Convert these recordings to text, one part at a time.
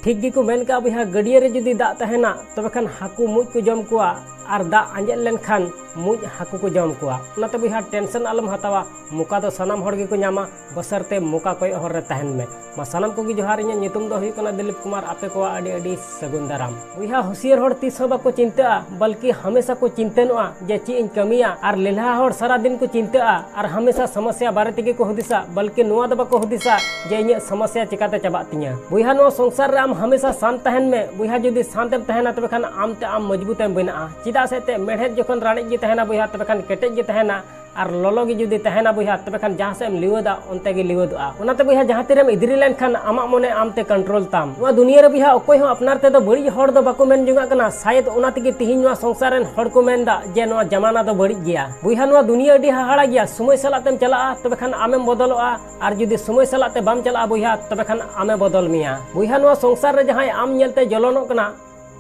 ठीक गी को मेन का बुहा गडिया रे जुदी दाग तहना तबे खान हाकू मुज को जम कुआ और दाग आंजेल लेनखान मुज हाकू को जम कुआ उनाते बुहा टेंशन आलम हतावा मुका दो सनाम हर गे को न्यामा बसरते मुका कोय हर रे तहन में मा सनाम को गी जोहार इᱧ ᱧᱩᱛᱩᱢ ᱫᱚ ᱦᱩᱭᱩᱜ ᱠᱟᱱᱟ दिलीप कुमार आपे को आडी आडी सगुन दाराम बुहा होशियार हर तीस हो बाको चिंता बल्कि हमेशा को चिंतनवा जे ची इन कमिया और लेल्हा हर सारा दिन को चिंता और हमेशा समस्या बारे तेगे को हुदिसा बल्कि नुआ दो बाको हुदिसा जे इन समस्या चिकाते चबा तिया बुहा नो संसार रे आम हमेशा शांत तहन में बुहा जुदी शांत तहना तबे खान आमते आम मजबूत बना चिदा से ते मेढ़ेज जखन राणी गे तहना बुहा तबे खान केटेज गे तहना और लोलो गे जुदी तहना बुहा तबे खान जहाँ से लिवदा उनते गे लिवदआ उनाते बुहा जहाँ तेरेम इदरी लेन खान आमा मने आमते कंट्रोल ताम नुआ दुनिया रे बुहा अकोय हो अपनार ते दो बड़ी हड़ दो बाको मेन जुंगा कना शायद उनाते गे तिहिन नुआ संसार रेन हड़ को मेनदा जे नुआ जमाना दो बड़ी गया बुहा नुआ दुनिया अडी हाहाड़ा गया समय सलातेम चला तबे खान आमेम बदलआ और जुदी समय सलाते बाम चला बुहा तबे खान आमे बदल मिया बुहा नुआ संसार रे जहाँ आम नेलते जलनो कना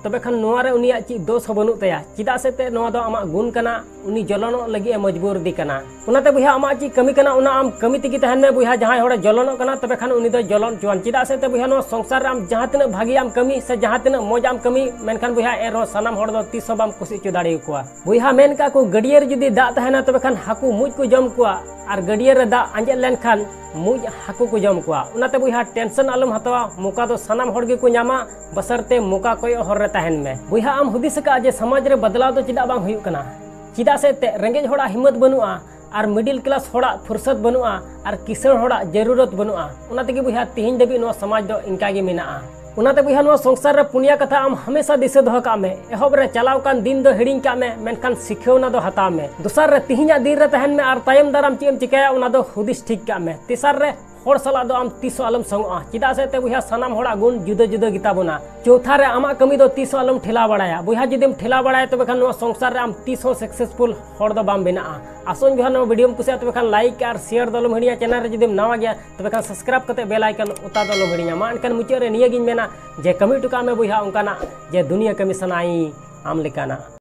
तबे खान नुआ रे उनिया ची दोष हो बनु तया चिदा से ते नुआ दो आमा गुण कना उनी जलनो लगी मजबूर दी कना उनाते बुहा आमा ची कमी कना उना आम कमी तिगी तहन में बुहा जहाँ हड़ जलनो कना तबे खान उनी दो जलन चुआन चिदा से ते बुहा नुआ संसार आम जहाँ तिना भागी आम कमी से जहाँ तिना मौज आम कमी मेनखान बुहा एरो सनाम हड़ दो तीस बाम कुसी चु दाड़ी कुआ बुहा मेन का को गडिया रे जुदी दाग तहना तबे खान हाकू मुज को जम कुआ और गडिया रे दाग आंजेल लेन खान मुज हाकू को जम कुआ उनाते बुहा टेंशन आलम हतवा मुका दो सनाम हड़ गे को न्यामा बसरते मुका कोय हर रे तहन में बुहा आम हुदिस का जे समाज रे बदलाव दो चिदा बांग हुयुक कना चिदा से ते रेंगेज होड़ा हिम्मत बनुआ और मिडिल क्लास होड़ा फुर्सत बनुआ और किसान होड़ा जरूरत बनुआ उनाते गे बुहा तिहिन दबी नो समाज दो इनका गे मेनाआ उनाते बुहा नो संसार रे पुनिया कथा आम हमेशा दिसे दोह का में एहब रे चलाव कान दिन दो हिडिंग का में मेनखान सिखेवना दो हता में दूसर रे तिहिना दिन रे तहन में और तायम दाराम चेम चिकाया उना दो हुदिस ठीक का में तीसर रे हर सला दो आम तीसो आलम संगआ चिदा से ते बुहा सनाम होड़ा गुण जुदा जुदा गिता बना चौथा रे आमा कमी दो तीसो आलम ठेला बड़ाया बुहा जुदीम ठेला बड़ाया तबे खान नो संसार रे आम तीसो सक्सेसफुल हड़ दो बाम बेना आसोन बुहा नो वीडियो कुसिया तबे खान लाइक और शेयर दलम हिडिया चैनल रे जुदीम नवा गया तबे खान सब्सक्राइब कते बेल आइकन उता दलम हिडिया मा अनकन मुचे रे निया गिन मेना जे कमी टुका में बुहा उनकाना जे दुनिया कमी सनाई आम लेकाना।